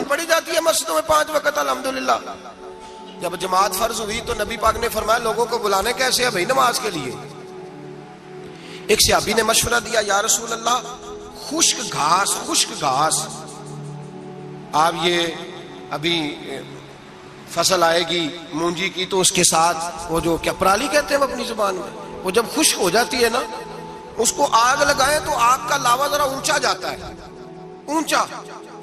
پڑھی جاتی ہے مسجدوں میں 5 وقت الحمدللہ۔ جب جماعت فرض ہوئی تو نبی پاک نے فرمایا لوگوں کو بلانے کیسے ہے بھائی نماز کے لیے؟ ایک صحابی نے مشورہ دیا یا رسول اللہ خشک گھاس آپ یہ ابھی فصل آئے گی مونجی کی تو اس کے ساتھ وہ جو کیا پرالی کہتے ہیں اپنی زبان میں، وہ جب خشک ہو جاتی ہے نا اس کو آگ لگائیں تو آگ کا لاوا ذرا اونچا جاتا ہے، اونچا۔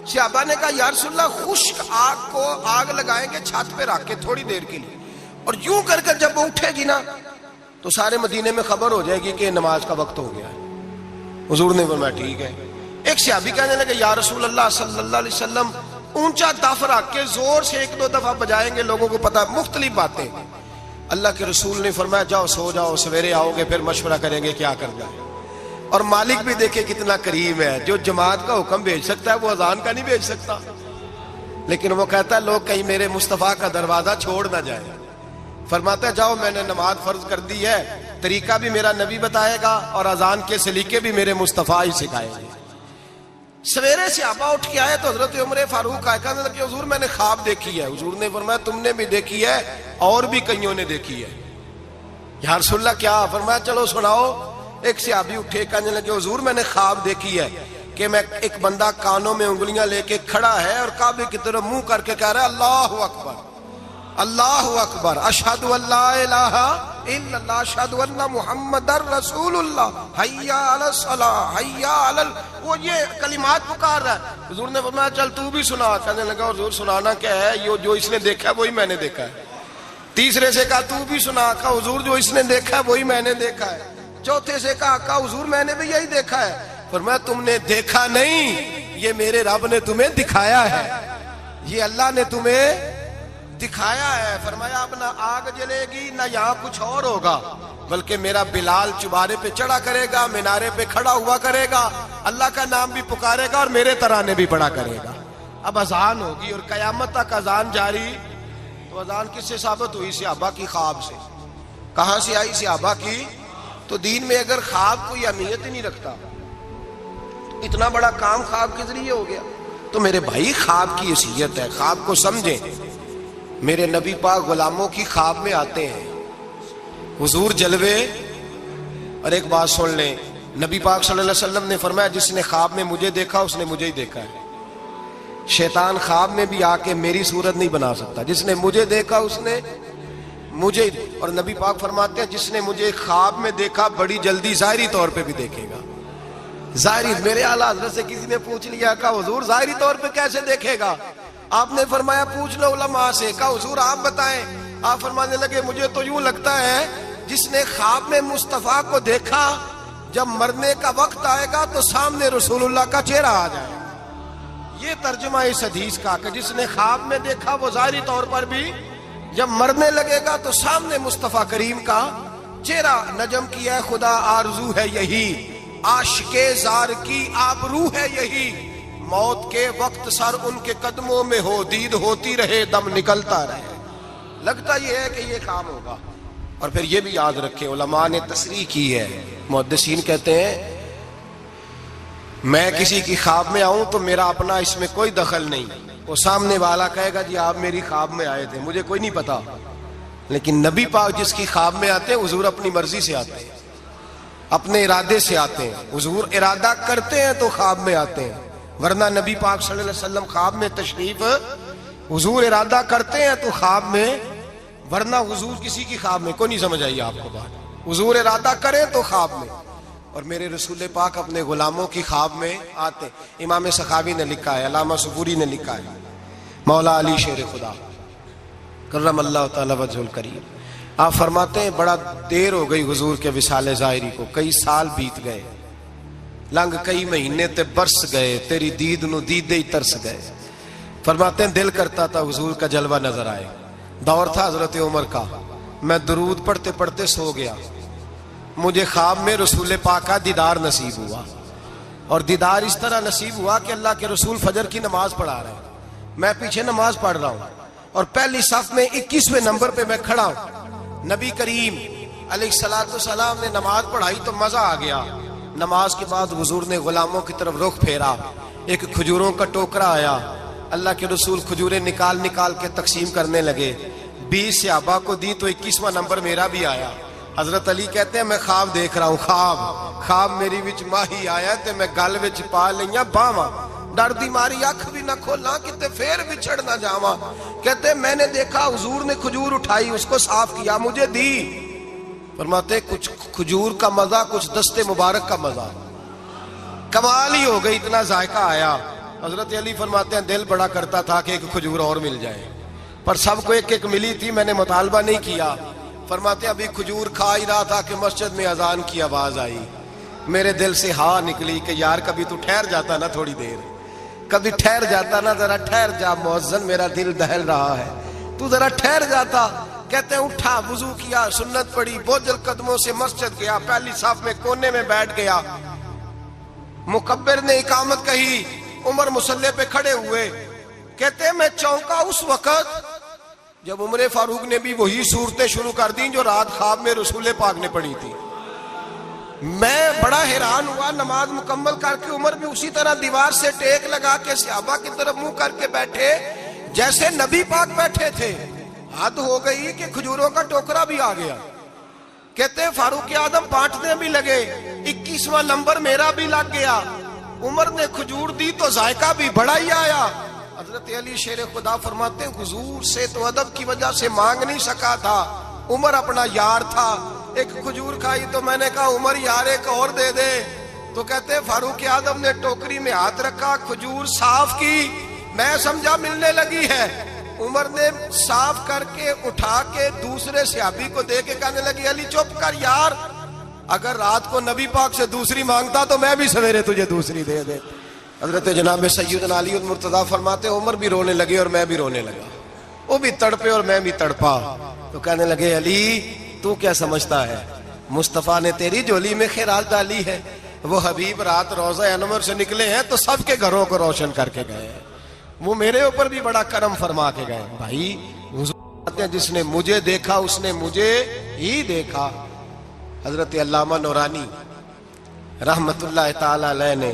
صحابہ نے کہا یا رسول اللہ خشک آگ کو آگ لگائیں گے چھت پہ رکھ کے تھوڑی دیر کے لیے، اور یوں کر کے جب وہ اٹھے گی نا تو سارے مدینے میں خبر ہو جائے گی کہ نماز کا وقت ہو گیا ہے۔ حضور نے فرمایا ٹھیک ہے۔ ایک صحابی کہنے لگے یا رسول اللہ صلی اللہ علیہ وسلم اونچا دف رکھ کے زور سے 1-2 دفعہ بجائیں گے لوگوں کو پتا، مختلف باتیں۔ اللہ کے رسول نے فرمایا جاؤ سو جاؤ، سویرے آؤ گے پھر مشورہ کریں گے کیا کرنا ہے۔ اور مالک بھی دیکھے کتنا کریم ہے، جو جماعت کا حکم بھیج سکتا ہے وہ اذان کا نہیں بھیج سکتا، لیکن وہ کہتا ہے لوگ کہیں میرے مصطفیٰ کا دروازہ چھوڑ نہ جائے۔ فرماتا ہے جاؤ میں نے نماز فرض کر دی ہے، طریقہ بھی میرا نبی بتائے گا اور اذان کے سلیقے بھی میرے مصطفیٰ ہی سکھائے گے۔ سویرے صحابہ اٹھ کے آئے تو حضرت عمر فاروق آئے کہنے لگے حضور میں نے خواب دیکھی ہے۔ حضور نے فرمایا تم نے بھی دیکھی ہے اور بھی کئیوں نے دیکھی ہے۔ یا رسول اللہ کیا؟ فرمایا چلو سناؤ۔ ایک صحابی اٹھے کہنے لگے حضور میں نے خواب دیکھی ہے کہ میں ایک بندہ کانوں میں انگلیاں لے کے کھڑا ہے اور کعبے کی طرف منہ کر کے کہہ رہا ہے اللہ اکبر اللہ اکبر اشہد ان لا الہ الا اللہ اشہد ان محمد رسول اللہ حی علی الصلاۃ حی علی وہ یہ کلمات پکار رہا ہے۔ حضور نے فرمایا چل تو بھی سنا۔ کہنے لگا حضور سنانا کیا ہے؟ یہ جو اس نے دیکھا ہے وہی میں نے دیکھا ہے۔ تیسرے سے کہا تو بھی سنا۔ کہا حضور جو اس نے دیکھا ہے وہی میں نے دیکھا ہے۔ چوتھے سے کہا حضور میں نے بھی یہی دیکھا ہے۔ فرمایا تم نے دیکھا نہیں، یہ میرے رب نے تمہیں دکھایا ہے، یہ اللہ نے تمہیں دکھایا ہے۔ فرمایا اب نہ آگ جلے گی نہ یہاں کچھ اور ہوگا، بلکہ میرا بلال چبارے پہ چڑھا کرے گا، مینارے پہ کھڑا ہوا کرے گا، اللہ کا نام بھی پکارے گا اور میرے ترانے بھی پڑھا کرے گا۔ اب اذان ہوگی اور قیامت تک اذان جاری۔ تو اذان کس سے ثابت ہوئی؟ صحابہ کی خواب سے۔ کہاں سے آئی؟ صحابہ کی۔ تو دین میں اگر خواب کوئی اہمیت ہی نہیں رکھتا، اتنا بڑا کام خواب کے ذریعے ہو گیا، تو میرے بھائی خواب کی حیثیت ہے، خواب کو سمجھیں۔ میرے نبی پاک غلاموں کی خواب میں آتے ہیں حضور جلوے۔ اور ایک بات سن لیں، نبی پاک صلی اللہ علیہ وسلم نے فرمایا جس نے خواب میں مجھے دیکھا اس نے مجھے ہی دیکھا ہے۔ شیطان خواب میں بھی آ کے میری صورت نہیں بنا سکتا، جس نے مجھے دیکھا اس نے مجھے۔ اور نبی پاک فرماتے ہیں جس نے مجھے خواب میں دیکھا بڑی جلدی ظاہری طور پہ بھی دیکھے گا۔ ظاہری، میرے اعلیٰ حضرت سے کسی نے پوچھ لیا کہا حضور ظاہری طور پہ کیسے دیکھے گا؟ آپ نے فرمایا پوچھ لو علماء سے۔ کہا حضور آپ بتائیں۔ آپ فرمانے لگے مجھے تو یوں لگتا ہے جس نے خواب میں مصطفیٰ کو دیکھا جب مرنے کا وقت آئے گا تو سامنے رسول اللہ کا چہرہ آ جائے۔ یہ ترجمہ اس حدیث کا کہ جس نے خواب میں دیکھا وہ ظاہری طور پر بھی جب مرنے لگے گا تو سامنے مصطفیٰ کریم کا چہرہ۔ نجم کی ہے خدا آرزو ہے یہی، عاشق زار کی آبرو ہے یہی، موت کے وقت سر ان کے قدموں میں ہو، دید ہوتی رہے دم نکلتا رہے۔ لگتا یہ ہے کہ یہ کام ہوگا۔ اور پھر یہ بھی یاد رکھیں علماء نے تصریح کی ہے، محدثین کہتے ہیں میں کسی کی خواب میں آؤں تو میرا اپنا اس میں کوئی دخل نہیں، وہ سامنے والا کہے گا جی آپ میری خواب میں آئے تھے مجھے کوئی نہیں پتا، لیکن نبی پاک جس کی خواب میں آتے ہیں حضور اپنی مرضی سے آتے ہیں، اپنے ارادے سے آتے ہیں۔ حضور ارادہ کرتے ہیں تو خواب میں آتے ہیں، ورنہ نبی پاک صلی اللہ علیہ وسلم خواب میں تشریف، حضور ارادہ کرتے ہیں تو خواب میں، ورنہ حضور کسی کی خواب میں کوئی نہیں۔ سمجھ آئی آپ کو بات؟ حضور ارادہ کریں تو خواب میں، اور میرے رسول پاک اپنے غلاموں کی خواب میں آتے۔ امام سخاوی نے لکھا ہے، علامہ صبوری نے لکھا ہے، مولا علی شیر خدا کرم اللہ تعالی وجہ الکریم، آپ فرماتے ہیں بڑا دیر ہو گئی حضور کے وصال ظاہری کو، کئی سال بیت گئے، لنگ کئی مہینے تے برس گئے، تیری دید نو دیدے ہی ترس گئے۔ فرماتے ہیں دل کرتا تھا حضور کا جلوہ نظر آئے۔ دور تھا حضرت عمر کا، میں درود پڑھتے پڑھتے سو گیا، مجھے خواب میں رسول پاک کا دیدار نصیب ہوا، اور دیدار اس طرح نصیب ہوا کہ اللہ کے رسول فجر کی نماز پڑھا رہے ہیں، میں پیچھے نماز پڑھ رہا ہوں، اور پہلی صف میں 21ویں نمبر پہ میں کھڑا ہوں۔ نبی کریم علیہ الصلوۃ والسلام نے نماز پڑھائی تو مزہ آ گیا۔ نماز کے بعد حضور نے غلاموں کی طرف رخ پھیرا، ایک کھجوروں کا ٹوکرا آیا، اللہ کے رسول کھجوریں نکال نکال کے تقسیم کرنے لگے. 20 صحابہ کو دی تو 21واں نمبر میرا بھی آیا. حضرت علی کہتے ہیں میں خواب دیکھ رہا ہوں, خواب میری وچ ماہی آیا تے میں گل وچ پا لئیاں باواں, ڈر دی ماری اکھ بھی نہ کھولاں کتے پھر بچھڑ نہ جاواں. کہتے ہیں میں نے دیکھا حضور نے کھجور اٹھائی, اس کو صاف کیا, مجھے دی. فرماتے کچھ کھجور کا مزہ, کچھ دست مبارک کا مزہ, کمال ہی ہو گئی, اتنا ذائقہ آیا. حضرت علی فرماتے ہیں دل بڑا کرتا تھا کہ ایک کھجور اور مل جائے, پر سب کو ایک ایک ملی تھی, میں نے مطالبہ نہیں کیا. فرماتے ہیں ابھی کھجور کھا ہی رہا تھا کہ مسجد میں اذان کی آواز آئی. میرے دل سے ہاں نکلی کہ یار کبھی تو ٹھہر جاتا نا, تھوڑی دیر کبھی ٹھہر جاتا نا, ذرا ٹھہر جا مؤذن, میرا دل دہل رہا ہے, تو ذرا ٹھہر جاتا. کہتے ہیں اٹھا, وضو کیا, سنت پڑھی, بوجھل قدموں سے مسجد گیا, پہلی صف میں کونے میں بیٹھ گیا. مکبر نے اقامت کہی, عمر مصلی پہ کھڑے ہوئے. کہتے ہیں میں چونکا اس وقت جب عمر فاروق نے بھی وہی صورتیں شروع کر دیں جو رات خواب میں رسول پاک نے پڑھی تھی. میں بڑا حیران ہوا, نماز مکمل کر کے عمر بھی اسی طرح دیوار سے ٹیک لگا کے صحابہ کی طرف منہ کر کے بیٹھے جیسے نبی پاک بیٹھے تھے. حد ہو گئی کہ کھجوروں کا ٹوکرا بھی آ گیا. کہتے ہیں فاروق اعظم بانٹنے بھی لگے, 21واں نمبر میرا بھی لگ گیا. عمر نے کھجور دی تو ذائقہ بھی بڑا ہی آیا. حضرت علی شیر خدا فرماتے ہیں حضور سے تو ادب کی وجہ سے مانگ نہیں سکا تھا, عمر اپنا یار تھا. ایک کھجور کھائی تو میں نے کہا عمر یار ایک اور دے دے. تو کہتے ہیں فاروق اعظم نے ٹوکری میں ہاتھ رکھا, کھجور صاف کی, میں سمجھا ملنے لگی ہے. عمر نے صاف کر کے اٹھا کے دوسرے صحابی کو دے کے کہنے لگی علی چپ کر یار, اگر رات کو نبی پاک سے دوسری مانگتا تو میں بھی سویرے تجھے دوسری دے دے. حضرت جناب سیدنا علی المرتضیٰ فرماتے عمر بھی رونے لگے اور میں بھی رونے لگا, وہ بھی تڑپے اور میں بھی تڑپا. تو کہنے لگے علی تو کیا سمجھتا ہے, مصطفیٰ نے تیری جولی میں خیرات ڈالی ہے. وہ حبیب رات روضہ انور سے نکلے ہیں تو سب کے گھروں کو روشن کر کے گئے ہیں, وہ میرے اوپر بھی بڑا کرم فرما کے گئے. بھائی حضور جس نے مجھے دیکھا اس نے مجھے ہی دیکھا. حضرت علامہ نورانی رحمت اللہ تعالی علیہ نے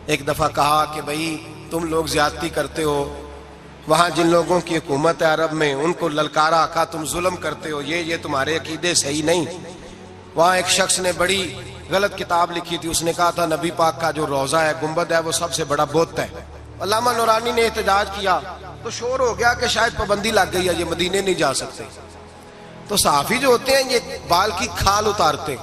ایک دفعہ کہا کہ بھئی تم لوگ زیادتی کرتے ہو, وہاں جن لوگوں کی حکومت ہے عرب میں ان کو للکارا, کہا تم ظلم کرتے ہو, یہ تمہارے عقیدے صحیح نہیں. وہاں ایک شخص نے بڑی غلط کتاب لکھی تھی, اس نے کہا تھا نبی پاک کا جو روضہ ہے گنبد ہے وہ سب سے بڑا بت ہے. علامہ نورانی نے احتجاج کیا تو شور ہو گیا کہ شاید پابندی لگ گئی ہے, یہ مدینے نہیں جا سکتے. تو صحافی جو ہوتے ہیں یہ بال کی کھال اتارتے.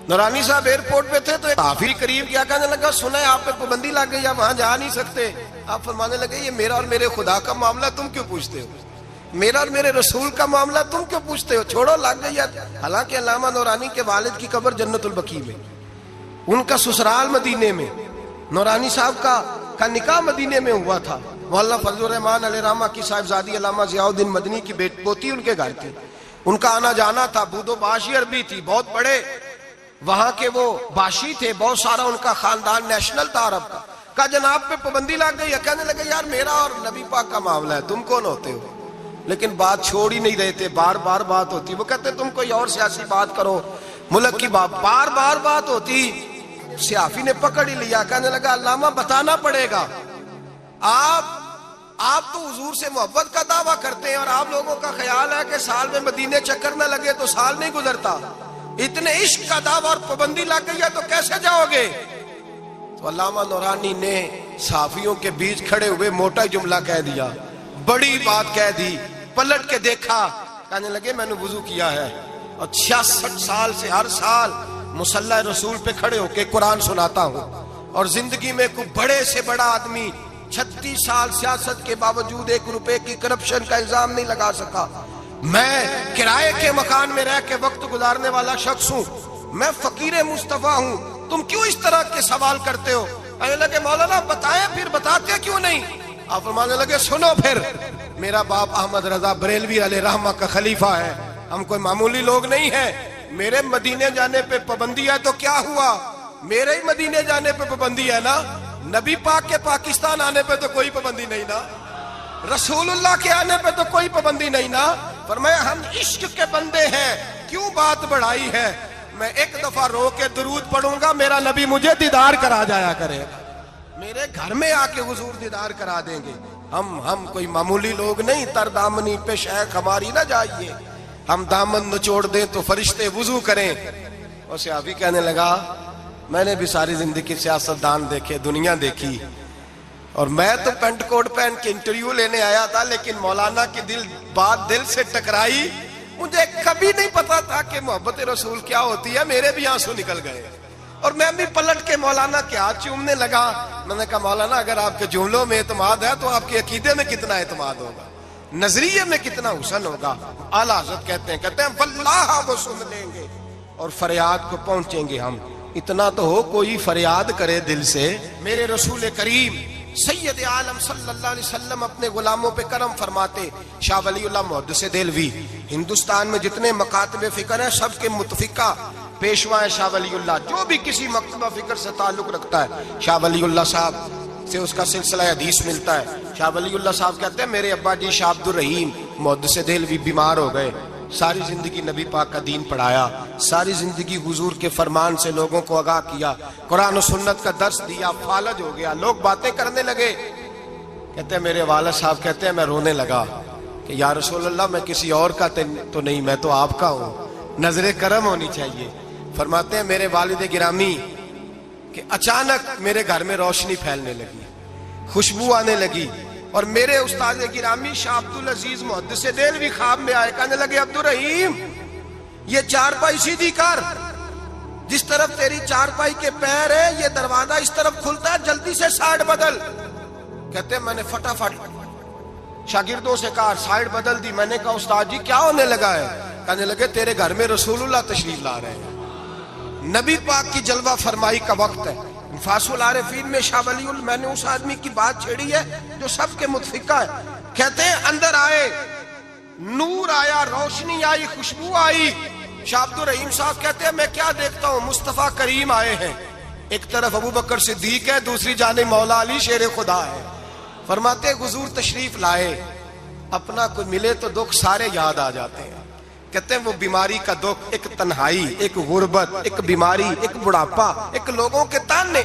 نورانی صاحب ایئرپورٹ پہ تھے تو صحافی قریب کیا, کہنے لگا سنا ہے آپ پہ پابندی لگ گئی ہے, وہاں جا نہیں سکتے. آپ فرمانے لگے یہ میرا اور میرے خدا کا معاملہ تم کیوں پوچھتے ہو, میرا اور میرے رسول کا معاملہ تم کیوں پوچھتے ہو, چھوڑو لگ گئی ہے. حالانکہ علامہ نورانی کے والد کی قبر جنت البقیع میں, ان کا سسرال مدینے میں, نورانی صاحب کا نکاح مدینے میں ہوا تھا. مولانا فضل الرحمان علیہ رحمہ کی صاحبزادی علامہ ضیاء الدین مدنی کی پوتی ان کے گھر تھی, ان کا آنا جانا تھا. بودو باشی عربی تھی, بہت بڑے وہاں کے وہ باشی تھے, بہت سارا ان کا خاندان نیشنل تھا عرب کا. کہا جناب پہ پابندی لگ گئی ہے. کہنے لگے یار میرا اور نبی پاک کا معاملہ ہے, تم کون ہوتے ہو. لیکن بات چھوڑ ہی نہیں رہے تھے, بار بار بات ہوتی. وہ کہتے تم کوئی اور سیاسی بات کرو, ملک کی بات, بار بار بات ہوتی. صحافی نے پکڑ ہی لیا, کہنے لگا علامہ بتانا پڑے گا, آپ تو حضور سے محبت کا دعویٰ کرتے ہیں اور آپ لوگوں کا خیال ہے کہ سال میں مدینے چکر نہ لگے تو سال نہیں گزرتا. اتنے عشق کا دعویٰ اور پابندی لگ گئی ہے تو کیسے جاؤ گے. تو علامہ نورانی نے صحافیوں کے بیچ کھڑے ہوئے موٹا جملہ کہہ دیا, بڑی بات کہہ دی. پلٹ کے دیکھا, کہنے لگے میں نے وضو کیا ہے اور 66 سال سے ہر سال مصلی رسول پہ کھڑے ہو کے قرآن سناتا ہوں, اور زندگی میں کوئی بڑے سے بڑا آدمی 36 سال سیاست کے باوجود 1 روپے کی کرپشن کا الزام نہیں لگا سکا. میں کرائے کے مکان میں رہ کے وقت گزارنے والا شخص ہوں, میں فقیر مصطفیٰ ہوں, تم کیوں اس طرح کے سوال کرتے ہو. کہنے لگے مولانا بتائیں, پھر بتاتے کیوں نہیں. آپ فرمانے لگے سنو, پھر میرا باپ احمد رضا بریلوی علیہ رحمہ کا خلیفہ ہے, ہم کوئی معمولی لوگ نہیں ہیں. میرے مدینے جانے پہ پابندی ہے تو کیا ہوا, میرے ہی مدینے جانے پہ پابندی ہے نا, نبی پاک کے پاکستان آنے پہ تو کوئی پابندی نہیں نا, رسول اللہ کے آنے پہ تو کوئی پابندی نہیں نا. فرمایا ہم عشق کے بندے ہیں, کیوں بات بڑھائی ہے. میں ایک دفعہ رو کے درود پڑھوں گا, میرا نبی مجھے دیدار کرا جایا کرے, میرے گھر میں آ کے حضور دیدار کرا دیں گے. ہم کوئی معمولی لوگ نہیں. تر دامنی پہ شیخ ہماری نہ جائیے, ہم دامن نچوڑ دیں تو فرشتے وضو کریں. اور صحابی کہنے لگا میں نے بھی ساری زندگی سیاستدان دیکھے, دنیا دیکھی, اور میں تو پینٹ کوٹ پہن کے انٹرویو لینے آیا تھا, لیکن مولانا کی بات دل سے ٹکرائی. مجھے کبھی نہیں پتا تھا کہ محبت رسول کیا ہوتی ہے. میرے بھی آنسو نکل گئے اور میں بھی پلٹ کے مولانا کے ہاتھ چومنے لگا. میں نے کہا مولانا اگر آپ کے جملوں میں اعتماد ہے تو آپ کے عقیدے میں کتنا اعتماد ہوگا, نظریے میں کتنا حسن ہوگا. اعلیٰ حضرت کہتے ہیں واللہ وہ سن لیں گے اور فریاد کو پہنچیں گے ہم. اتنا تو ہو کوئی فریاد کرے دل سے. میرے رسول کریم سید عالم صلی اللہ علیہ وسلم اپنے غلاموں پہ کرم فرماتے. شاہ ولی اللہ محدث دہلوی ہندوستان میں جتنے مکاتب فکر ہیں سب کے متفقہ پیشوا ہے شاہ ولی اللہ. جو بھی کسی مکتبہ فکر سے تعلق رکھتا ہے شاہ ولی اللہ صاحب سے اس کا سلسلہ حدیث ملتا ہے. شاہ ولی اللہ صاحب کہتے ہیں میرے ابا جی شاہ عبد الرحیم محدث دہلوی بیمار ہو گئے. ساری زندگی نبی پاک کا دین پڑھایا, ساری زندگی حضور کے فرمان سے لوگوں کو آگاہ کیا, قرآن و سنت کا درس دیا, فالج ہو گیا, لوگ باتیں کرنے لگے. کہتے ہیں میرے والد صاحب کہتے ہیں میں رونے لگا کہ یا رسول اللہ میں کسی اور کا تو نہیں, میں تو آپ کا ہوں, نظر کرم ہونی چاہیے. فرماتے ہیں میرے والد گرامی کہ اچانک میرے گھر میں روشنی پھیلنے لگی, خوشبو آنے لگی, اور میرے استاد گرامی شاہ عبد العزیز محدث دہلوی خواب میں آئے. کہنے لگے عبد الرحیم یہ چارپائی سیدھی کر, جس طرف تیری چارپائی کے پیر ہے یہ دروازہ اس طرف کھلتا ہے, جلدی سے سائیڈ بدل. کہتے ہیں میں نے فٹافٹ شاگردوں سے کہا سائیڈ بدل دی. میں نے کہا استاد جی کیا ہونے لگا ہے؟ کہنے لگے تیرے گھر میں رسول اللہ تشریف لا رہے ہیں, نبی پاک کی جلوہ فرمائی کا وقت ہے. انفاس العارفین میں شاہ ولی اللہ میں نے اس آدمی کی بات چھیڑی ہے جو سب کے متفقہ ہے. کہتے ہیں اندر آئے, نور آیا, روشنی آئی, خوشبو آئی. شاہ عبد الرحیم صاحب کہتے ہیں میں کیا دیکھتا ہوں, مصطفیٰ کریم آئے ہیں. ایک طرف ابو بکر صدیق ہے, دوسری جانب مولا علی شیر خدا ہے. فرماتے حضور تشریف لائے, اپنا کوئی ملے تو دکھ سارے یاد آ جاتے ہیں. کہتے ہیں وہ بیماری کا دکھ, ایک تنہائی, ایک غربت, ایک بیماری, ایک بڑھاپا, ایک لوگوں کے تانے.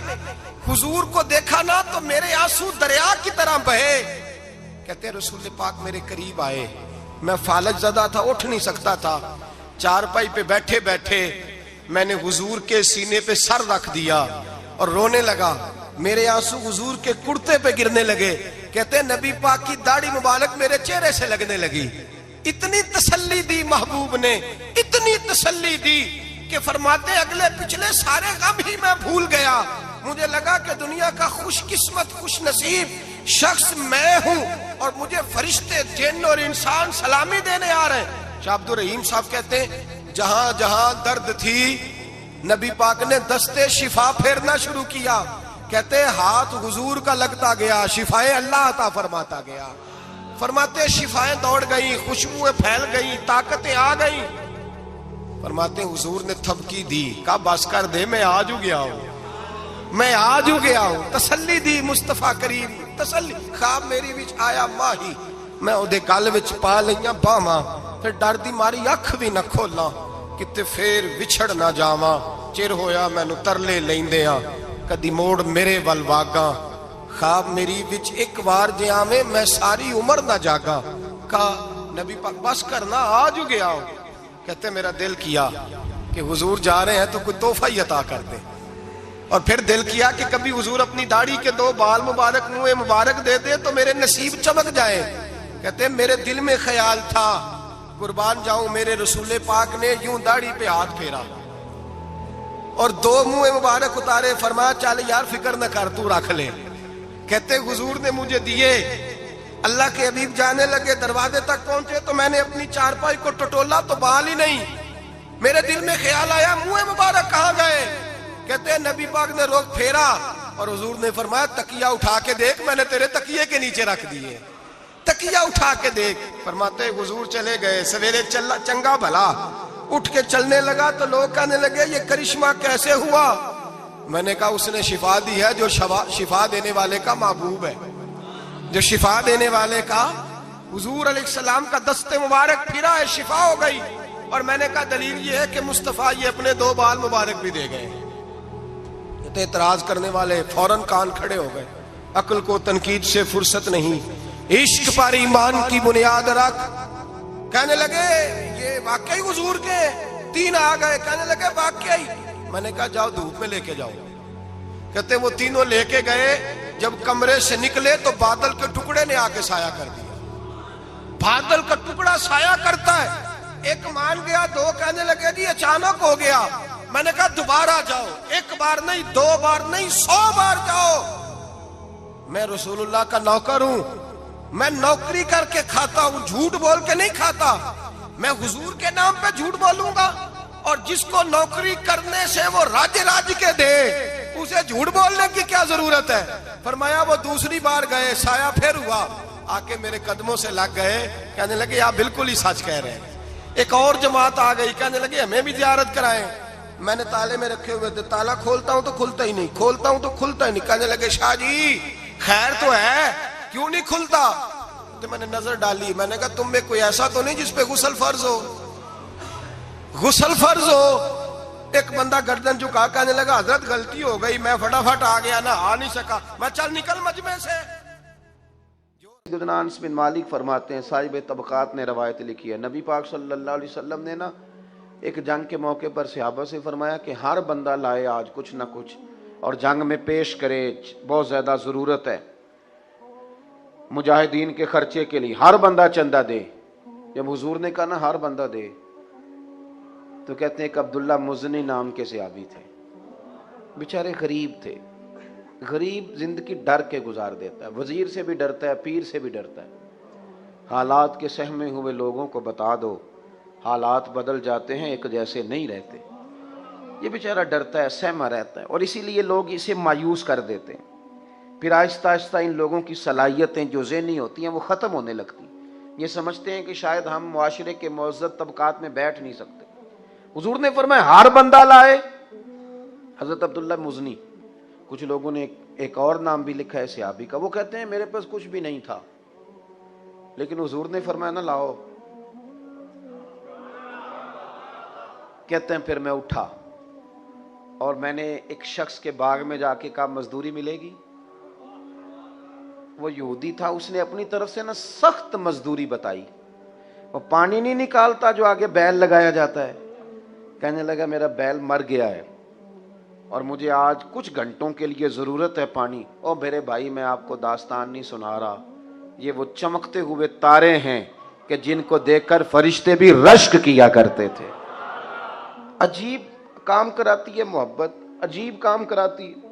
حضور کو دیکھا نا تو میرے آنسو دریا کی طرح بہے. کہتے ہیں رسول پاک میرے قریب آئے, میں فالج زدہ تھا, اٹھ نہیں سکتا تھا. چارپائی پہ بیٹھے بیٹھے میں نے حضور کے سینے پہ سر رکھ دیا اور رونے لگا. میرے آنسو حضور کے کرتے پہ گرنے لگے. کہتے ہیں نبی پاک کی داڑھی مبارک میرے چہرے سے لگنے لگی. اتنی تسلی دی محبوب نے, اتنی تسلی دی کہ فرماتے اگلے پچھلے سارے غم ہی میں بھول گیا. مجھے لگا کہ دنیا کا خوش قسمت خوش نصیب شخص میں ہوں اور مجھے فرشتے جن اور انسان سلامی دینے آ رہے ہیں. شاہ عبد الرحیم صاحب کہتے ہیں جہاں جہاں درد تھی نبی پاک نے دستے شفا پھیرنا شروع کیا. کہتے ہیں ہاتھ حضور کا لگتا گیا, شفائیں اللہ عطا فرماتا گیا. فرماتے شفائیں دوڑ گئیں, خوشبوئیں پھیل گئیں, طاقتیں آ گئیں. فرماتے حضور نے تھپکی دی, کہا بس کر دے, میں آج ہو گیا ہوں, میں آج ہو گیا ہوں. تسلی دی مصطفیٰ کریم, تسلی. خواب میری وچ آیا ماہی, میں اودے گل وچ پا لئیاں باواں, پھر ڈر دی ماری اکھ بھی نہ کھولاں, کتے پھر وچھڑ نہ جاواں. چر ہویا مینوں ترلے لیندیاں, کدی موڑ میرے ول واگاں. خواب میری وچ ایک وار جے آویں میں ساری عمر نہ جاگا. کہا نبی پاک بس کرنا, آج ہو گیا ہوں. کہتے میرا دل کیا کہ حضور جا رہے ہیں تو کوئی تحفہ ہی عطا کر دے. اور پھر دل کیا کہ کبھی حضور اپنی داڑھی کے 2 بال مبارک منہ مبارک دے دے تو میرے نصیب چمک جائے. کہتے میرے دل میں خیال تھا, قربان جاؤں میرے رسول پاک نے یوں داڑھی پہ ہاتھ پھیرا اور 2 منہ مبارک اتارے. فرمایا چل یار فکر نہ کر, تو رکھ لے. کہتے حضور نے مجھے دیے. اللہ کے حبیب جانے لگے, دروازے تک پہنچے تو میں نے اپنی چارپائی کو ٹٹولا تو بال ہی نہیں. میرے دل میں خیال آیا منہ مبارک کہاں گئے. کہتے ہیں نبی پاک نے رخ پھیرا اور حضور نے فرمایا تکیہ اٹھا کے دیکھ, میں نے تیرے تکیے کے نیچے رکھ دیے, تکیہ اٹھا کے دیکھ. فرماتے حضور چلے گئے. سویرے چنگا بھلا اٹھ کے چلنے لگا تو لوگ کہنے لگے یہ کرشمہ کیسے ہوا. میں نے کہا اس نے شفا دی ہے, جو شفا دینے والے کا محبوب ہے, جو شفا دینے والے کا حضور علیہ السلام کا دست مبارک پھرا ہے, شفا ہو گئی. اور میں نے کہا دلیل یہ ہے کہ مصطفیٰ یہ اپنے 2 بال مبارک بھی دے گئے. تو اعتراض کرنے والے فوراً کان کھڑے ہو گئے، عقل کو تنقید سے فرصت نہیں، عشق پر ایمان کی بنیاد رکھ۔ کہنے لگے یہ واقعی حضور کے؟ تین آ گئے، کہنے لگے واقعی۔ میں نے کہا جاؤ دھوپ میں لے کے جاؤ۔ کہتے وہ تینوں لے کے گئے، جب کمرے سے نکلے تو بادل کے ٹکڑے نے آ کے سایہ کر دیا۔ بادل کا ٹکڑا سایہ کرتا ہے، ایک مان گیا، دو کہنے لگے جی اچانک ہو گیا۔ میں نے کہا دوبارہ جاؤ، ایک بار نہیں، دو بار نہیں، 100 بار جاؤ۔ میں رسول اللہ کا نوکر ہوں، میں نوکری کر کے کھاتا ہوں، جھوٹ بول کے نہیں کھاتا۔ میں حضور کے نام پہ جھوٹ بولوں گا؟ اور جس کو نوکری کرنے سے وہ راج کے دے، اسے جھوٹ بولنے کی کیا ضرورت ہے؟ فرمایا وہ دوسری بار گئے، سایہ پھر ہوا، آ کے میرے قدموں سے لگ گئے، کہنے لگے آپ بالکل ہی سچ کہہ رہے ہیں۔ ایک اور جماعت آ گئی، کہنے لگے ہمیں بھی زیارت کرائیں۔ میں نے تالے میں رکھے ہوئے تھے، تالا کھولتا ہوں تو کھلتا ہی نہیں، کھولتا ہوں تو کھلتا ہی نہیں۔ کہنے لگے شاہ جی خیر تو ہے، کیوں نہیں کھلتا؟ تو میں نے نظر ڈالی، میں نے کہا تم میں کوئی ایسا تو نہیں جس پہ غسل فرض ہو؟ غسل فرض ہو؟ ایک بندہ گردن جھکا کہنے لگا حضرت غلطی ہو گئی، میں فٹافٹ آ گیا نا، آ نہیں سکا، میں چل نکل مجمع سے۔ سیدنا انس بن مالک فرماتے ہیں، صاحب طبقات نے روایت لکھی ہے، نبی پاک صلی اللہ علیہ وسلم نے نا ایک جنگ کے موقع پر صحابہ سے فرمایا کہ ہر بندہ لائے آج کچھ نہ کچھ اور جنگ میں پیش کرے، بہت زیادہ ضرورت ہے مجاہدین کے خرچے کے لیے، ہر بندہ چندہ دے۔ جب حضور نے کہا نا ہر بندہ دے، تو کہتے ہیں کہ عبداللہ مزنی نام کے صحابی تھے، بیچارے غریب تھے، غریب زندگی ڈر کے گزار دیتا ہے، وزیر سے بھی ڈرتا ہے، پیر سے بھی ڈرتا ہے۔ حالات کے سہمے ہوئے لوگوں کو بتا دو، حالات بدل جاتے ہیں، ایک جیسے نہیں رہتے۔ یہ بیچارہ ڈرتا ہے، سہما رہتا ہے، اور اسی لیے لوگ اسے مایوس کر دیتے ہیں۔ پھر آہستہ آہستہ ان لوگوں کی صلاحیتیں جو ذہنی ہوتی ہیں وہ ختم ہونے لگتی ہیں، یہ سمجھتے ہیں کہ شاید ہم معاشرے کے معزز طبقات میں بیٹھ نہیں سکتے۔ حضور نے فرمایا ہر بندہ لائے۔ حضرت عبداللہ مزنی، کچھ لوگوں نے ایک اور نام بھی لکھا ہے صحابی کا، وہ کہتے ہیں میرے پاس کچھ بھی نہیں تھا، لیکن حضور نے فرمایا نہ لاؤ۔ کہتے ہیں پھر میں اٹھا اور میں نے ایک شخص کے باغ میں جا کے کہا مزدوری ملے گی؟ وہ یہودی تھا، اس نے اپنی طرف سے نا سخت مزدوری بتائی۔ وہ پانی نہیں نکالتا جو آگے بیل لگایا جاتا ہے، کہنے لگا میرا بیل مر گیا ہے اور مجھے آج کچھ گھنٹوں کے لیے ضرورت ہے پانی۔ اور میرے بھائی میں آپ کو داستان نہیں سنا رہا، یہ وہ چمکتے ہوئے تارے ہیں کہ جن کو دیکھ کر فرشتے بھی رشک کیا کرتے تھے۔ عجیب کام کراتی ہے محبت، عجیب کام کراتی ہے۔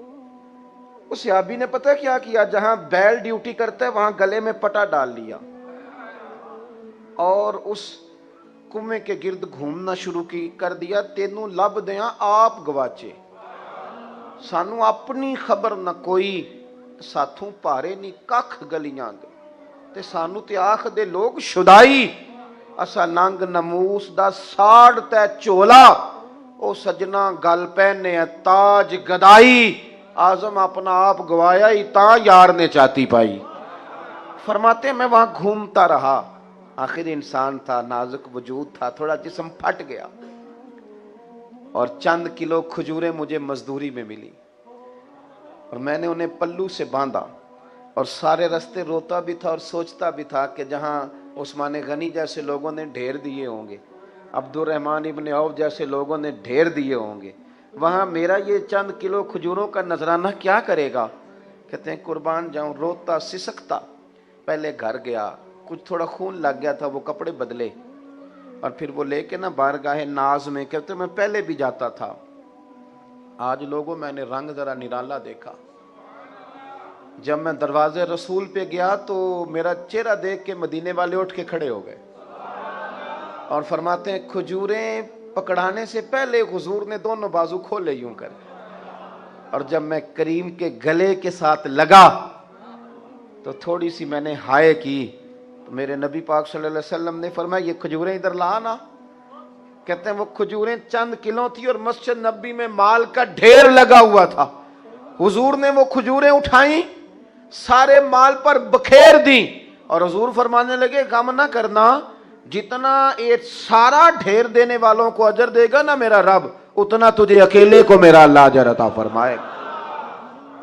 اس صحابی نے پتہ کیا کیا، جہاں بیل ڈیوٹی کرتا ہے وہاں گلے میں پٹا ڈال لیا اور اس کنویں کے گرد گھومنا شروع کر دیا، تینوں لب دیاں آپ گواچے، سانو اپنی خبر نہ کوئی، ساتھوں پارے نہیں ککھ گلیاں دے، تے سانو تے آخ دے لوگ شدائی، اسا ننگ نموس دا ساڑ تے چولا، او سجنا گل پہنے تاج گدائی، آزم اپنا آپ گوایا ہی تا یار نے چاہتی پائی۔ فرماتے ہیں میں وہاں گھومتا رہا، آخر انسان تھا، نازک وجود تھا، تھوڑا جسم پھٹ گیا، اور چند کلو کھجوریں مجھے مزدوری میں ملی، اور میں نے انہیں پلو سے باندھا، اور سارے رستے روتا بھی تھا اور سوچتا بھی تھا کہ جہاں عثمان غنی جیسے لوگوں نے ڈھیر دیے ہوں گے، عبد الرحمن ابن عوف جیسے لوگوں نے ڈھیر دیے ہوں گے، وہاں میرا یہ چند کلو کھجوروں کا نذرانہ کیا کرے گا؟ کہتے ہیں قربان جاؤں، روتا سسکتا پہلے گھر گیا، کچھ تھوڑا خون لگ گیا تھا، وہ کپڑے بدلے اور پھر وہ لے کے نا بارگاہ ناز میں، کہتے میں پہلے بھی جاتا تھا، آج لوگوں میں نے رنگ ذرا نرالا دیکھا۔ جب میں دروازے رسول پہ گیا تو میرا چہرہ دیکھ کے مدینے والے اٹھ کے کھڑے ہو گئے اور فرماتے ہیں کھجوریں پکڑانے سے پہلے حضور نے دونوں بازو کھولے یوں کر، اور جب میں کریم کے گلے کے ساتھ لگا تو تھوڑی سی میں نے ہائے کی، تو میرے نبی پاک صلی اللہ علیہ وسلم نے فرمایا یہ کھجوریں ادھر لانا۔ کہتے ہیں وہ کھجوریں چند کلو تھی اور مسجد نبی میں مال کا ڈھیر لگا ہوا تھا، حضور نے وہ کھجوریں اٹھائیں، سارے مال پر بکھیر دیں، اور حضور فرمانے لگے غم نہ کرنا، جتنا ایک سارا ڈھیر دینے والوں کو اجر دے گا نا میرا رب، اتنا تجھے اکیلے کو میرا اللہ اجر عطا فرمائے گا۔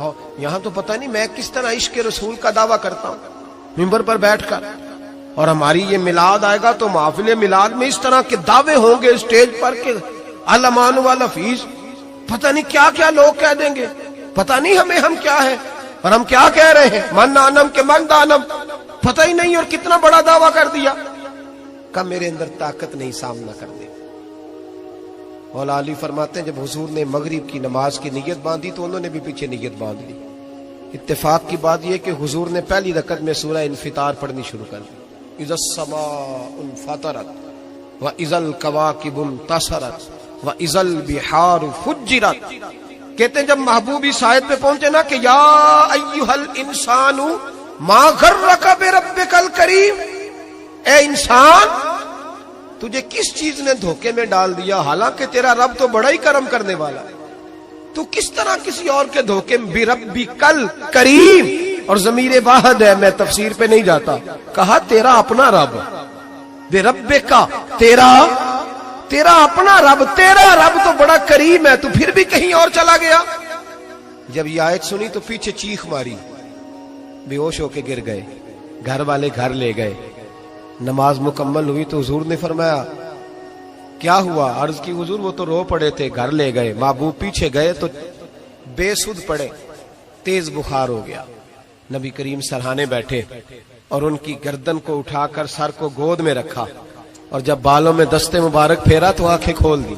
ہاں یہاں تو پتہ نہیں میں کس طرح عشق رسول کا دعویٰ کرتا ہوں منبر پر بیٹھ کر، اور ہماری یہ میلاد آئے گا تو محفل میلاد میں اس طرح کے دعوے ہوں گے اسٹیج پر کہ علمان والحفیظ، پتہ نہیں کیا کیا لوگ کہہ دیں گے، پتہ نہیں ہم کیا ہے اور ہم کیا کہہ رہے ہیں، من آنم کے من دانم، پتہ ہی نہیں، اور کتنا بڑا دعویٰ کر دیا کہ میرے اندر طاقت نہیں سامنا کر دے۔ مولا علی فرماتے ہیں جب حضور نے مغرب کی نماز کی نیت باندھی تو انہوں نے بھی پیچھے نیت باندھ لی۔ اتفاق کی بات یہ کہ حضور نے پہلی رکعت میں سورہ انفطار پڑھنی شروع کر دی، اذا السماء انفطرت واذا الکواکب انتصرت واذا البحار فجرت۔ کہتے ہیں جب محبوب اس آیت پہ پہنچے نا کہ یا ایھا الانسان ما غرک بربک الکریم، اے انسان تجھے کس چیز نے دھوکے میں ڈال دیا، حالانکہ تیرا رب تو بڑا ہی کرم کرنے والا ہے، تو کس طرح کسی اور کے دھوکے میں، بربک الکریم، اور ضمیر واحد ہے، میں تفسیر پہ نہیں جاتا، کہا تیرا اپنا رب، بربک تیرا اپنا رب، تیرا رب تو بڑا کریم ہے، تو پھر بھی کہیں اور چلا گیا۔ جب یہ آیت سنی تو پیچھے چیخ ماری، بے ہوش ہو کے گر گئے، گھر والے گھر لے گئے، نماز مکمل ہوئی تو حضور نے فرمایا کیا ہوا؟ عرض کی حضور وہ تو رو پڑے تھے، گھر لے گئے، محبوب پیچھے گئے تو بے سدھ پڑے، تیز بخار ہو گیا، نبی کریم سرہانے بیٹھے اور ان کی گردن کو اٹھا کر سر کو گود میں رکھا، اور جب بالوں میں دستے مبارک پھیرا تو آنکھیں کھول دی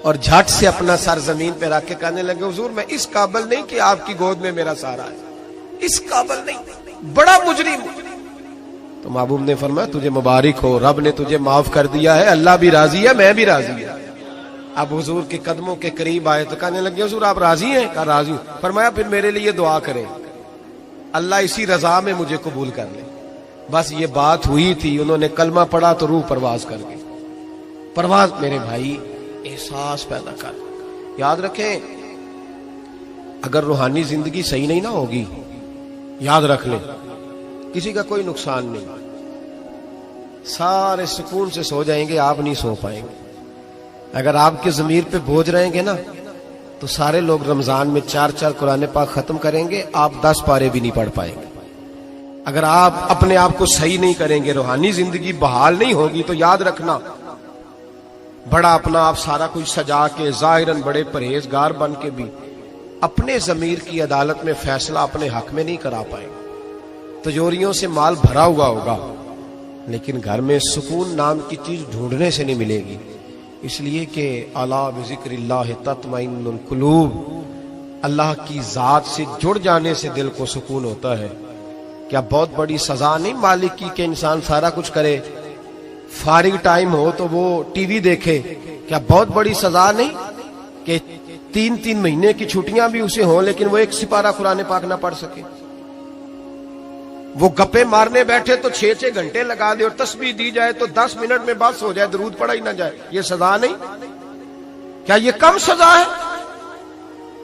اور جھٹ سے اپنا سر زمین پہ رکھ کے کہنے لگے حضور میں اس قابل نہیں کہ آپ کی گود میں میرا سارا ہے، اس قابل نہیں، بڑا مجرم ہوں۔ تو محبوب نے فرمایا تجھے مبارک ہو، رب نے تجھے معاف کر دیا ہے، اللہ بھی راضی ہے، میں بھی راضی ہوں۔ اب حضور کے قدموں کے قریب آئے تو کہنے لگے حضور آپ راضی ہیں؟ کہا راضی ہوں۔ فرمایا پھر میرے لیے دعا کریں، اللہ اسی رضا میں مجھے قبول کر لے۔ بس یہ بات ہوئی تھی، انہوں نے کلمہ پڑھا تو روح پرواز کر گئی۔ پرواز میرے بھائی احساس پیدا کر، یاد رکھیں اگر روحانی زندگی صحیح نہیں نہ ہوگی، یاد رکھ لیں کسی کا کوئی نقصان نہیں، سارے سکون سے سو جائیں گے، آپ نہیں سو پائیں گے۔ اگر آپ کے ضمیر پہ بوجھ رہیں گے نا تو سارے لوگ رمضان میں 4 قرآن پاک ختم کریں گے، آپ 10 پارے بھی نہیں پڑھ پائیں گے۔ اگر آپ اپنے آپ کو صحیح نہیں کریں گے، روحانی زندگی بحال نہیں ہوگی، تو یاد رکھنا بڑا اپنا آپ سارا کچھ سجا کے ظاہراً بڑے پرہیزگار بن کے بھی اپنے ضمیر کی عدالت میں فیصلہ اپنے حق میں نہیں کرا پائیں گے۔ تجوریوں سے مال بھرا ہوا ہوگا لیکن گھر میں سکون نام کی چیز ڈھونڈنے سے نہیں ملے گی، اس لیے کہ الا بذکر اللہ تطمئن القلوب، اللہ کی ذات سے جڑ جانے سے دل کو سکون ہوتا ہے۔ کیا بہت بڑی سزا نہیں مالک کی کہ انسان سارا کچھ کرے، فارغ ٹائم ہو تو وہ ٹی وی دیکھے؟ کیا بہت بڑی سزا نہیں کہ 3 مہینے کی چھٹیاں بھی اسے ہوں لیکن وہ 1 سپارہ قرآن پاک نہ پڑھ سکے؟ وہ گپے مارنے بیٹھے تو 6 گھنٹے لگا دے اور تسبیح دی جائے تو 10 منٹ میں بس ہو جائے، درود پڑھا ہی نہ جائے، یہ سزا نہیں؟ کیا یہ کم سزا ہے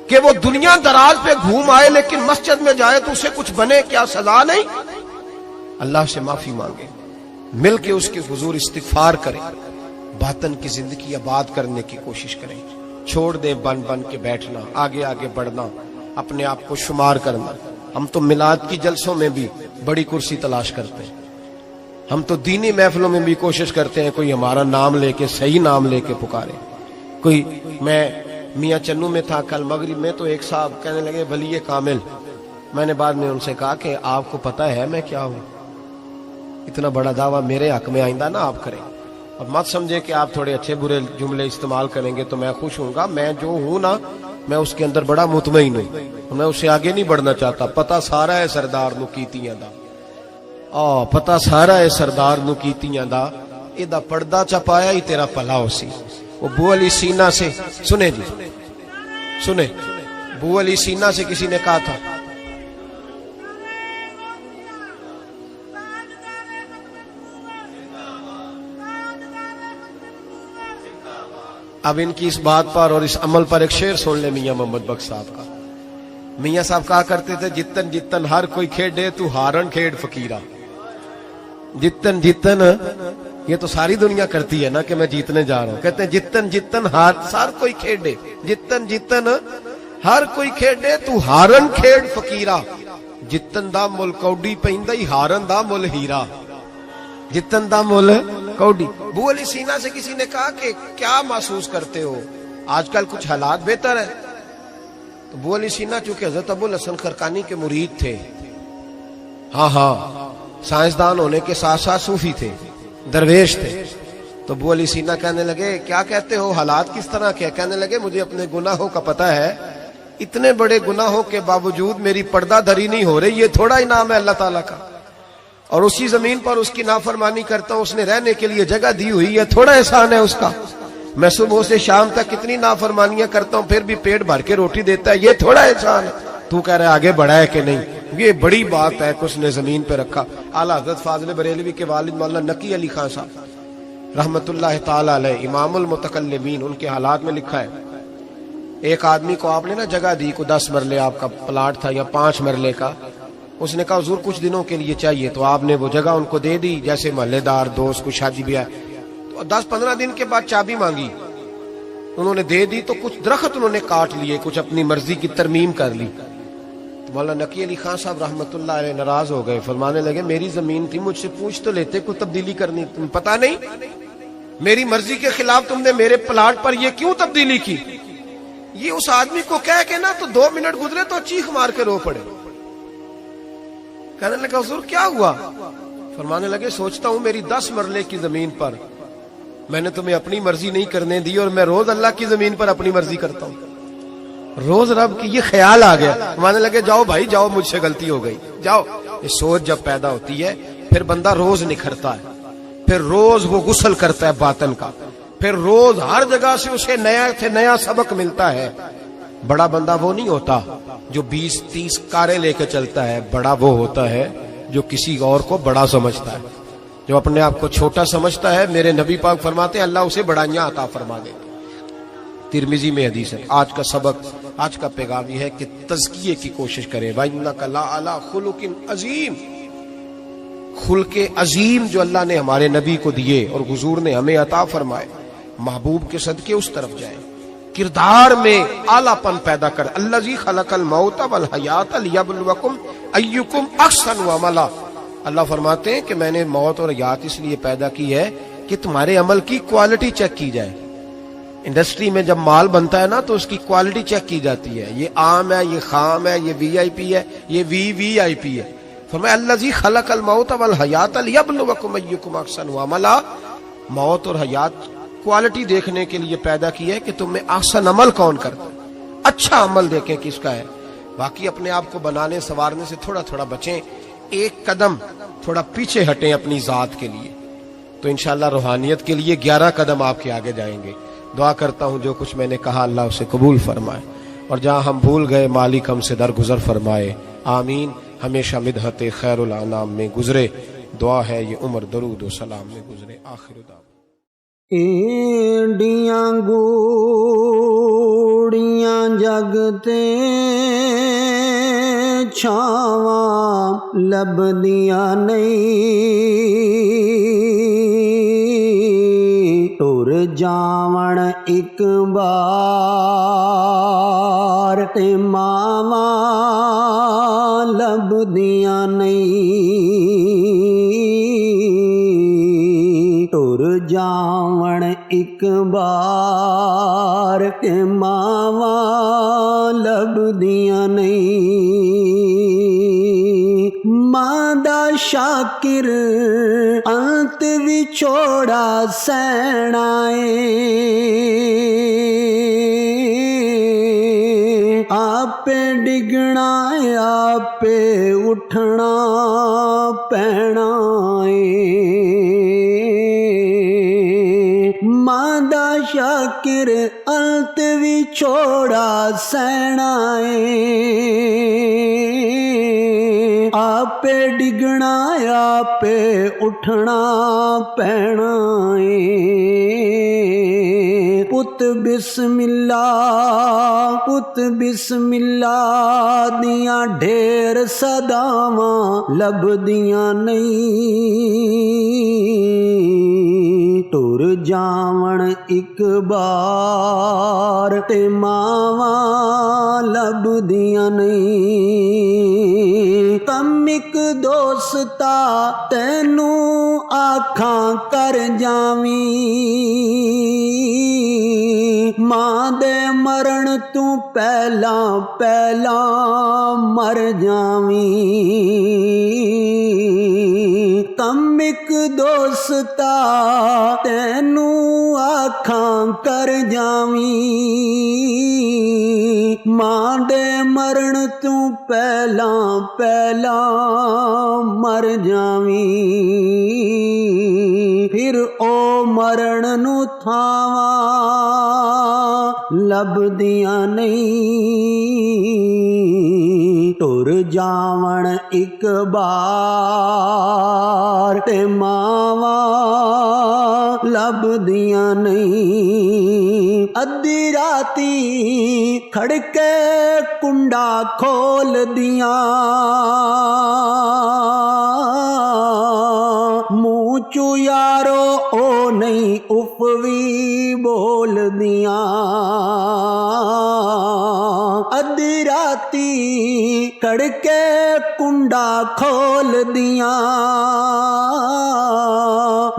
کہ وہ دنیا دراز پہ گھوم آئے لیکن مسجد میں جائے تو اسے کچھ بنے؟ کیا سزا نہیں؟ اللہ سے معافی مانگے، مل کے اس کے حضور استغفار کریں، باطن کی زندگی آباد کرنے کی کوشش کریں، چھوڑ دیں بن کے بیٹھنا، آگے آگے بڑھنا، اپنے آپ کو شمار کرنا۔ ہم تو میلاد کی جلسوں میں بھی بڑی کرسی تلاش کرتے ہیں، ہم تو دینی محفلوں میں بھی کوشش کرتے ہیں کوئی ہمارا نام لے کے، صحیح نام لے کے پکارے کوئی۔ میں میاں چنو میں تھا کل مغرب میں، تو ایک صاحب کہنے لگے ولی کامل، میں نے بعد میں ان سے کہا کہ آپ کو پتہ ہے میں کیا ہوں؟ اتنا بڑا دعویٰ میرے حق میں آئندہ نہ آپ کریں، اور مت سمجھے کہ آپ تھوڑے اچھے برے جملے استعمال کریں گے تو میں خوش ہوں گا۔ میں جو ہوں نا میں اس کے اندر بڑا مطمئن ہوں، میں اس سے آگے نہیں بڑھنا چاہتا۔ پتہ سارا ہے سردار نو کیتیاں دا، پتہ سارا ہے سردار نو کیتیاں دا، ایدہ پردہ چپایا ہی تیرا پلا ہو سی۔ وہ بو علی سینہ سے سنے جی، سنے بو علی سینہ سے کسی نے کہا تھا اب ان کی اس بات پر اور اس عمل پر ایک شعر سن لے میاں محمد بخش صاحب کا۔ میاں صاحب کہا کرتے تھے جتن جتن ہر کوئی کھیڈے تو ہارن کھیڈ فقیرہ۔ جتن جتن یہ تو ساری دنیا کرتی ہے نا کہ میں جیتنے جا رہا ہوں، کہتے ہیں جتن جتن ہر کوئی کھیڈے، جتن جتن ہر کوئی کھیڈے تو ہارن کھیڈ فقیرا، جتن دا مل کوڈی پیندا ہی ہارن دا مل ہیرا، جتن دا مل کوڈی۔ ابو علی سینا سے کسی نے کہا کہ کیا محسوس کرتے ہو، آج کل کچھ حالات بہتر ہے؟ تو ابو علی سینا چونکہ حضرت ابو الحسن خرقانی کے مرید تھے، ہاں سائنسدان ہونے کے ساتھ ساتھ صوفی تھے، درویش تھے، تو ابو علی سینا کہنے لگے کیا کہتے ہو، حالات کس طرح کے؟ کہنے لگے مجھے اپنے گناہوں کا پتہ ہے، اتنے بڑے گناہوں کے باوجود میری پردہ دھری نہیں ہو رہی، یہ تھوڑا انعام ہے اللہ تعالیٰ کا، اور اسی زمین پر اس کی نافرمانی کرتا ہوں، اس نے رہنے کے لیے جگہ دی ہوئی ہے، تھوڑا احسان ہے اس کا۔ میں صبح سے شام تک کتنی نافرمانیاں کرتا ہوں، پھر بھی پیٹ بھر کے روٹی دیتا ہے، یہ تھوڑا احسان ہے۔ تو کہہ رہے آگے بڑھا ہے کہ نہیں، یہ بڑی بات ہے کہ اس نے زمین پہ رکھا۔ اعلیٰ حضرت فاضل بریلوی کے والد مولانا نقی علی خان صاحب رحمت اللہ تعالی علیہ، امام المتکلمین، ان کے حالات میں لکھا ہے، ایک آدمی کو آپ نے نا جگہ دی، کو 10 مرلے آپ کا پلاٹ تھا یا 5 مرلے کا، اس نے کہا حضور کچھ دنوں کے لیے چاہیے، تو آپ نے وہ جگہ ان کو دے دی، جیسے محلے دار دوست کو شادی بھی ہے، تو 10-15 دن کے بعد چابی مانگی، انہوں نے دے دی، تو کچھ درخت انہوں نے کاٹ لیے، کچھ اپنی مرضی کی ترمیم کر لی۔ تو مولانا نقی علی خان صاحب رحمت اللہ علیہ ناراض ہو گئے، فرمانے لگے میری زمین تھی، مجھ سے پوچھ تو لیتے، کوئی تبدیلی کرنی، تم پتہ نہیں میری مرضی کے خلاف تم نے میرے پلاٹ پر یہ کیوں تبدیلی کی؟ یہ اس آدمی کو کہہ کے نا تو 2 منٹ گزرے تو چیخ مار کے رو پڑے۔ کہنے لگا حضور کیا ہوا؟ فرمانے لگے سوچتا ہوں میری 10 مرلے کی زمین پر میں نے تمہیں اپنی مرضی نہیں کرنے دی، اور میں روز اللہ کی زمین پر اپنی مرضی کرتا ہوں، روز رب کی، یہ خیال آ گیا۔ فرمانے لگے جاؤ بھائی جاؤ، مجھ سے غلطی ہو گئی، جاؤ۔ یہ سوچ جب پیدا ہوتی ہے پھر بندہ روز نکھرتا ہے، پھر روز وہ غسل کرتا ہے باطن کا، پھر روز ہر جگہ سے اسے نیا سے نیا سبق ملتا ہے۔ بڑا بندہ وہ نہیں ہوتا جو 20-30 کاریں لے کے چلتا ہے، بڑا وہ ہوتا ہے جو کسی اور کو بڑا سمجھتا ہے، جو اپنے آپ کو چھوٹا سمجھتا ہے۔ میرے نبی پاک فرماتے ہیں اللہ اسے بڑائیاں عطا فرما دے۔ ترمذی میں حدیث ہے۔ آج کا سبق، آج کا پیغام یہ ہے کہ تزکیے کی کوشش کریں۔ وَإِنَّكَ لَعَلَىٰ خُلُقٍ عَظِيمٍ، خلق عظیم جو اللہ نے ہمارے نبی کو دیے اور حضور نے ہمیں عطا فرمائے، محبوب کے صدقے اس طرف جائیں، کردار میں اعلیٰ پن پیدا کر۔ الذی خلق الموت والحیات لیبلوکم ایکم احسن عملا، اللہ فرماتے ہیں کہ میں نے موت اور حیات اس لیے پیدا کی ہے کہ تمہارے عمل کی کوالٹی چیک کی جائے۔ انڈسٹری میں جب مال بنتا ہے نا تو اس کی کوالٹی چیک کی جاتی ہے، یہ عام ہے، یہ خام ہے، یہ وی آئی پی ہے، یہ وی آئی پی ہے۔ فرمایا الذی خلق الموت والحیات لیبلوکم ایکم احسن عملا، موت اور حیات کوالٹی دیکھنے کے لیے پیدا کی ہے کہ تم میں احسن عمل کون کرتا ہے، اچھا عمل دیکھیں کس کا ہے۔ باقی اپنے آپ کو بنانے سنوارنے سے تھوڑا تھوڑا بچیں، ایک قدم تھوڑا پیچھے ہٹیں اپنی ذات کے لیے، تو انشاءاللہ روحانیت کے لیے 11 قدم آپ کے آگے جائیں گے۔ دعا کرتا ہوں جو کچھ میں نے کہا اللہ اسے قبول فرمائے، اور جہاں ہم بھول گئے مالک ہم سے درگزر فرمائے، آمین۔ ہمیشہ مدحت خیر الانام میں گزرے، دعا ہے یہ عمر درود و سلام میں گزرے۔ آخر دعوا اینڈیاں گوڑیاں جگتے چھاواں لبدیاں نہیں، ٹر جاون ایک بار تے ماواں لبدیاں نہیں، ٹر جاون ایک بار تے ماواں لبدیاں نہیں، ماں دا شاکر انت وچھوڑا سہنا اے، آپے ڈگنا آپے اٹھنا پینا اے، ماں دا شاکر انت وچھوڑا سہنا اے، آپے ڈگنا آپے اٹھنا پینا اے، پت بسم اللہ دیاں ڈھیر صداواں لبدیاں نہیں، ਟੁਰ ਜਾਵਣ ਇੱਕ ਬਾਰ ਤੇ ਮਾਵਾਂ ਲੱਭਦੀਆਂ ਨਹੀਂ। ਕੰਮ ਇੱਕ ਦੋਸਤਾ ਤੈਨੂੰ ਆਖਾਂ ਕਰ ਜਾਵੀਂ, ਮਾਂ ਦੇ ਮਰਨ ਤੂੰ ਪਹਿਲਾਂ ਪਹਿਲਾਂ ਮਰ ਜਾਵੀਂ। ਕੰਮ ਇੱਕ ਦੋਸਤਾ ਤੈਨੂੰ ਆਖਾਂ ਕਰ ਜਾਵੀਂ, ਮਾਂ ਦੇ ਮਰਨ ਤੂੰ ਪਹਿਲਾਂ ਪਹਿਲਾਂ ਮਰ ਜਾਵੀਂ। ਫਿਰ ਉਹ ਮਰਨ ਨੂੰ ਥਾਵਾਂ ਲੱਭਦੀਆਂ ਨਹੀਂ। ਟੁਰ ਜਾਵਣ ਇੱਕ ਬਾਰ ਤੇ ਮਾਵਾਂ ਲੱਭਦੀਆਂ ਨਹੀਂ। ਅੱਧੀ ਰਾਤੀ ਖੜਕੇ ਕੁੰਡਾ ਖੋਲਦੀਆਂ, ਮੂੰਹ ਚੋਂ ਯਾਰੋ ਉਹ ਨਹੀਂ ਉਫ ਵੀ ਬੋਲਦੀਆਂ। ਅੱਧੀ ਰਾਤੀ ਖੜਕੇ ਕੁੰਡਾ ਖੋਲਦੀਆਂ,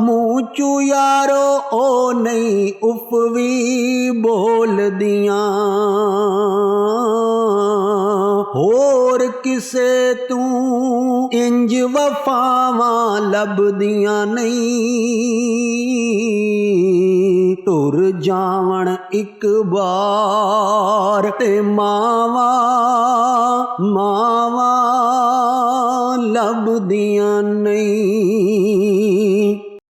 ਮੂੰਹ ਚੋਂ ਯਾਰੋ ਉਹ ਨਹੀਂ ਉਫ ਵੀ ਬੋਲਦੀਆਂ। ਹੋਰ ਕਿਸੇ ਤੂੰ ਇੰਜ ਵਫਾਵਾਂ ਲੱਭਦੀਆਂ ਨਹੀਂ। ਟੁਰ ਜਾਵਣ ਇੱਕ ਬਾਰ ਤੇ ਮਾਵਾਂ ਲੱਭਦੀਆਂ ਨਹੀਂ।